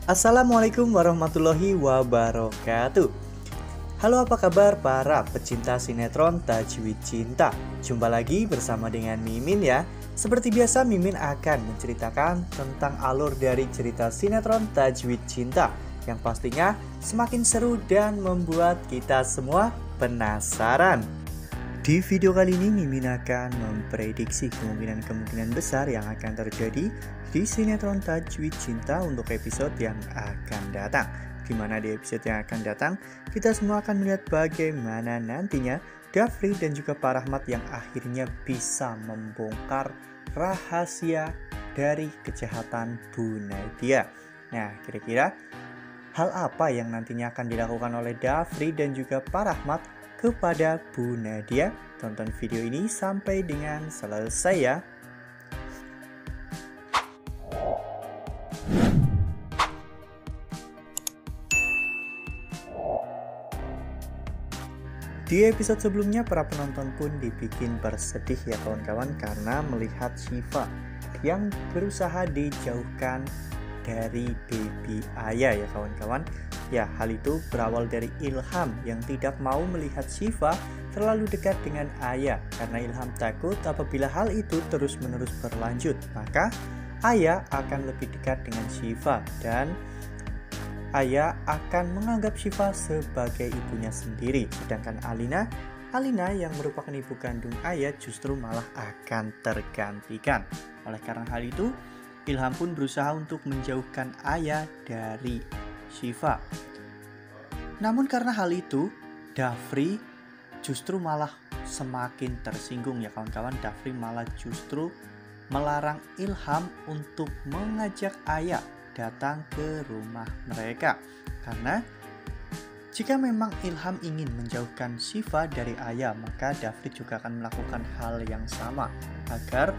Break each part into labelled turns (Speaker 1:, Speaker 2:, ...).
Speaker 1: Assalamualaikum warahmatullahi wabarakatuh. Halo, apa kabar para pecinta sinetron Tajwid Cinta? Jumpa lagi bersama dengan Mimin ya. Seperti biasa, Mimin akan menceritakan tentang alur dari cerita sinetron Tajwid Cinta yang pastinya semakin seru dan membuat kita semua penasaran. Di video kali ini Mimin akan memprediksi kemungkinan-kemungkinan besar yang akan terjadi di sinetron Tajwid Cinta untuk episode yang akan datang. Dimana di episode yang akan datang, kita semua akan melihat bagaimana nantinya Dafri dan juga Pak Rahmat yang akhirnya bisa membongkar rahasia dari kejahatan Bu Nadia. Nah, kira-kira hal apa yang nantinya akan dilakukan oleh Dafri dan juga Pak Rahmat kepada Bu Nadia? Tonton video ini sampai dengan selesai ya. Di episode sebelumnya para penonton pun dibikin bersedih ya kawan-kawan, karena melihat Syifa yang berusaha dijauhkan dari baby Aya ya kawan-kawan. Ya, hal itu berawal dari Ilham yang tidak mau melihat Syifa terlalu dekat dengan Aya, karena Ilham takut apabila hal itu terus-menerus berlanjut, maka Aya akan lebih dekat dengan Syifa dan Aya akan menganggap Syifa sebagai ibunya sendiri. Sedangkan Alina yang merupakan ibu kandung Aya justru malah akan tergantikan. Oleh karena hal itu, Ilham pun berusaha untuk menjauhkan Aya dari Syifa. Namun karena hal itu, Dafri justru malah semakin tersinggung ya kawan-kawan. Dafri malah justru melarang Ilham untuk mengajak Aya datang ke rumah mereka, karena jika memang Ilham ingin menjauhkan Syifa dari Aya, maka Dafri juga akan melakukan hal yang sama agar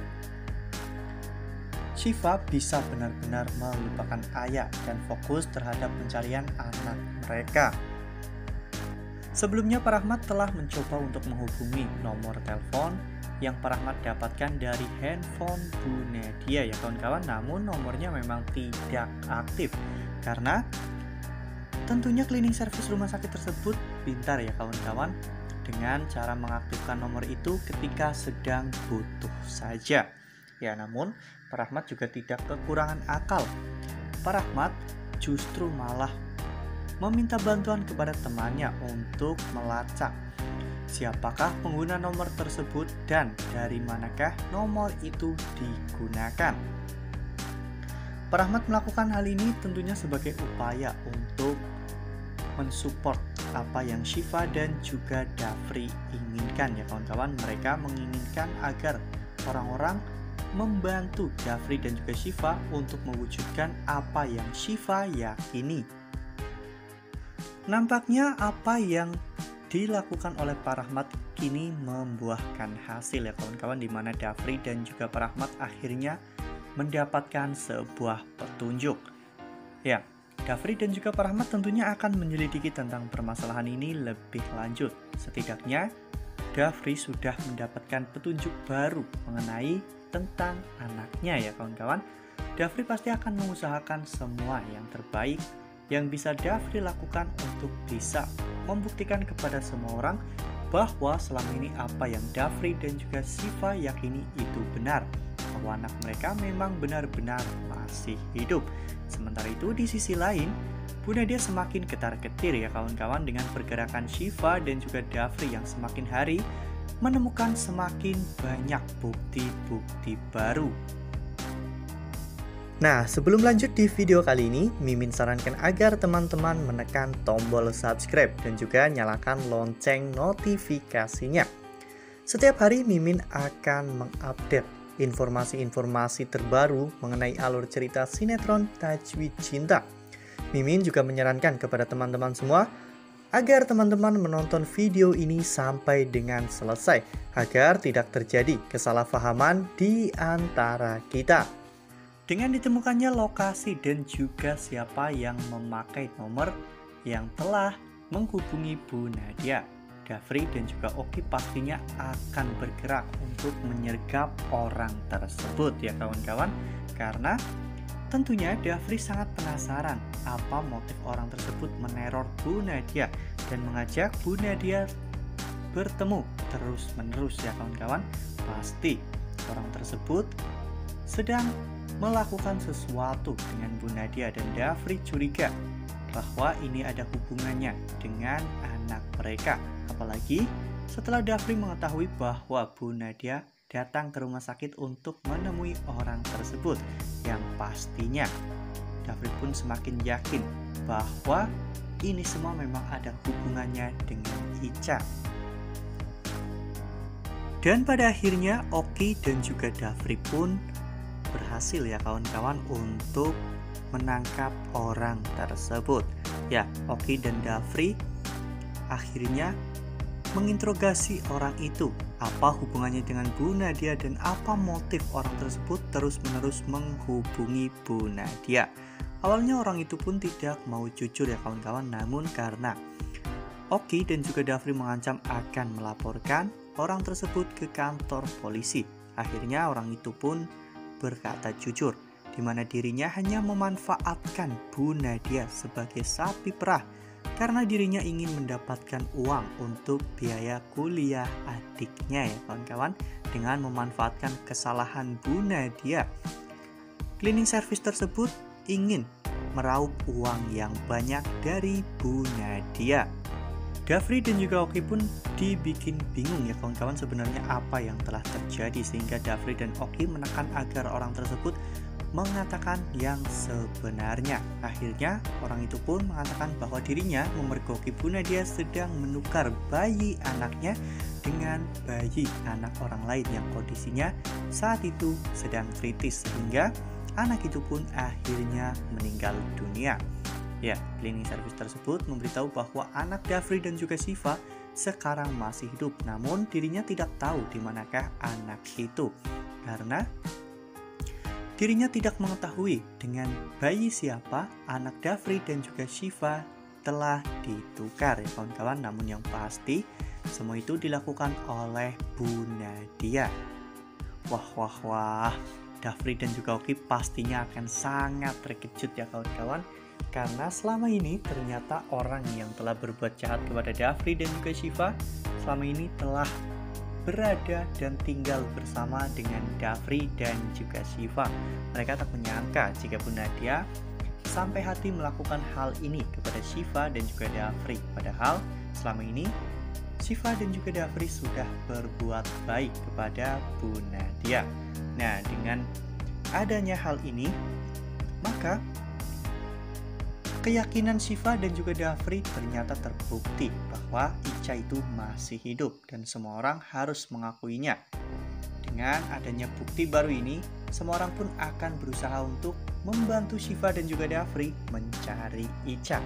Speaker 1: Syifa bisa benar-benar melupakan Aya dan fokus terhadap pencarian anak mereka. Sebelumnya Pak Rahmat telah mencoba untuk menghubungi nomor telepon yang Pak Rahmat dapatkan dari handphone Bu Nadia ya kawan-kawan, namun nomornya memang tidak aktif karena tentunya cleaning service rumah sakit tersebut pintar ya kawan-kawan dengan cara mengaktifkan nomor itu ketika sedang butuh saja. Ya, namun Pak Rahmat juga tidak kekurangan akal. Pak Rahmat justru malah meminta bantuan kepada temannya untuk melacak siapakah pengguna nomor tersebut dan dari manakah nomor itu digunakan. Pak Rahmat melakukan hal ini tentunya sebagai upaya untuk mensupport apa yang Syifa dan juga Dafri inginkan ya kawan-kawan. Mereka menginginkan agar orang-orang membantu Dafri dan juga Syifa untuk mewujudkan apa yang Syifa yakini. Nampaknya apa yang dilakukan oleh Pak Rahmat kini membuahkan hasil ya kawan-kawan, di mana Dafri dan juga Pak Rahmat akhirnya mendapatkan sebuah petunjuk. Ya, Dafri dan juga Pak Rahmat tentunya akan menyelidiki tentang permasalahan ini lebih lanjut. Setidaknya Dafri sudah mendapatkan petunjuk baru mengenai tentang anaknya ya kawan-kawan. Dafri pasti akan mengusahakan semua yang terbaik yang bisa Dafri lakukan untuk bisa membuktikan kepada semua orang bahwa selama ini apa yang Dafri dan juga Syifa yakini itu benar, bahwa anak mereka memang benar-benar masih hidup. Sementara itu di sisi lain, Bu Nadia semakin ketar-ketir ya kawan-kawan dengan pergerakan Syifa dan juga Dafri yang semakin hari menemukan semakin banyak bukti-bukti baru. Nah, sebelum lanjut di video kali ini, Mimin sarankan agar teman-teman menekan tombol subscribe dan juga nyalakan lonceng notifikasinya. Setiap hari Mimin akan mengupdate informasi-informasi terbaru mengenai alur cerita sinetron Tajwid Cinta. Mimin juga menyarankan kepada teman-teman semua agar teman-teman menonton video ini sampai dengan selesai agar tidak terjadi kesalahpahaman di antara kita. Dengan ditemukannya lokasi dan juga siapa yang memakai nomor yang telah menghubungi Bu Nadia, Dafri dan juga Oki pastinya akan bergerak untuk menyergap orang tersebut ya kawan-kawan. Karena Tentunya Dafri sangat penasaran apa motif orang tersebut meneror Bu Nadia dan mengajak Bu Nadia bertemu terus-menerus ya kawan-kawan. Pasti orang tersebut sedang melakukan sesuatu dengan Bu Nadia dan Dafri curiga bahwa ini ada hubungannya dengan anak mereka. Apalagi setelah Dafri mengetahui bahwa Bu Nadia datang ke rumah sakit untuk menemui orang tersebut, yang pastinya Dafri pun semakin yakin bahwa ini semua memang ada hubungannya dengan Ica. Dan pada akhirnya Oki dan juga Dafri pun berhasil ya kawan-kawan untuk menangkap orang tersebut. Ya, Oki dan Dafri akhirnya menginterogasi orang itu, apa hubungannya dengan Bu Nadia dan apa motif orang tersebut terus-menerus menghubungi Bu Nadia. Awalnya orang itu pun tidak mau jujur ya kawan-kawan, namun karena Oki dan juga Dafri mengancam akan melaporkan orang tersebut ke kantor polisi, akhirnya orang itu pun berkata jujur, di mana dirinya hanya memanfaatkan Bu Nadia sebagai sapi perah karena dirinya ingin mendapatkan uang untuk biaya kuliah adiknya ya kawan-kawan, dengan memanfaatkan kesalahan Bu Nadia. Cleaning service tersebut ingin meraup uang yang banyak dari Bu Nadia. Dafri dan juga Oki pun dibikin bingung ya kawan-kawan, sebenarnya apa yang telah terjadi sehingga Dafri dan Oki menekan agar orang tersebut mengatakan yang sebenarnya. Akhirnya orang itu pun mengatakan bahwa dirinya memergoki Bu Nadia sedang menukar bayi anaknya dengan bayi anak orang lain yang kondisinya saat itu sedang kritis, sehingga anak itu pun akhirnya meninggal dunia. Ya, cleaning service tersebut memberitahu bahwa anak Dafri dan juga Syifa sekarang masih hidup, namun dirinya tidak tahu di manakah anak itu karena dirinya tidak mengetahui dengan bayi siapa anak Dafri dan juga Syifa telah ditukar ya kawan-kawan. Namun yang pasti semua itu dilakukan oleh Bu Nadia. Wah, Dafri dan juga Oki pastinya akan sangat terkejut ya kawan-kawan, karena selama ini ternyata orang yang telah berbuat jahat kepada Dafri dan juga Syifa selama ini telah berada dan tinggal bersama dengan Dafri dan juga Syifa. Mereka tak menyangka jika Bu Nadia sampai hati melakukan hal ini kepada Syifa dan juga Dafri. Padahal selama ini Syifa dan juga Dafri sudah berbuat baik kepada Bu Nadia. Nah, dengan adanya hal ini, maka keyakinan Syifa dan juga Dafri ternyata terbukti bahwa Ica itu masih hidup dan semua orang harus mengakuinya. Dengan adanya bukti baru ini, semua orang pun akan berusaha untuk membantu Syifa dan juga Dafri mencari Ica.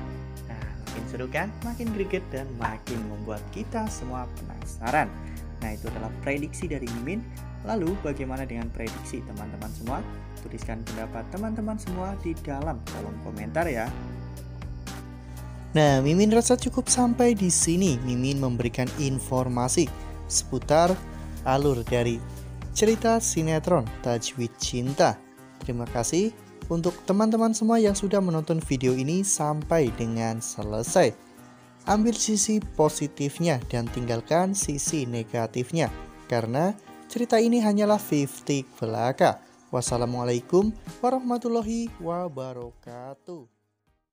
Speaker 1: Nah, makin seru kan? Makin greget dan makin membuat kita semua penasaran. Nah, itu adalah prediksi dari Mimin. Lalu bagaimana dengan prediksi teman-teman semua? Tuliskan pendapat teman-teman semua di dalam kolom komentar ya.
Speaker 2: Nah, Mimin rasa cukup sampai di sini. Mimin memberikan informasi seputar alur dari cerita sinetron Tajwid Cinta. Terima kasih untuk teman-teman semua yang sudah menonton video ini sampai dengan selesai. Ambil sisi positifnya dan tinggalkan sisi negatifnya, karena cerita ini hanyalah 50 belaka. Wassalamualaikum warahmatullahi wabarakatuh.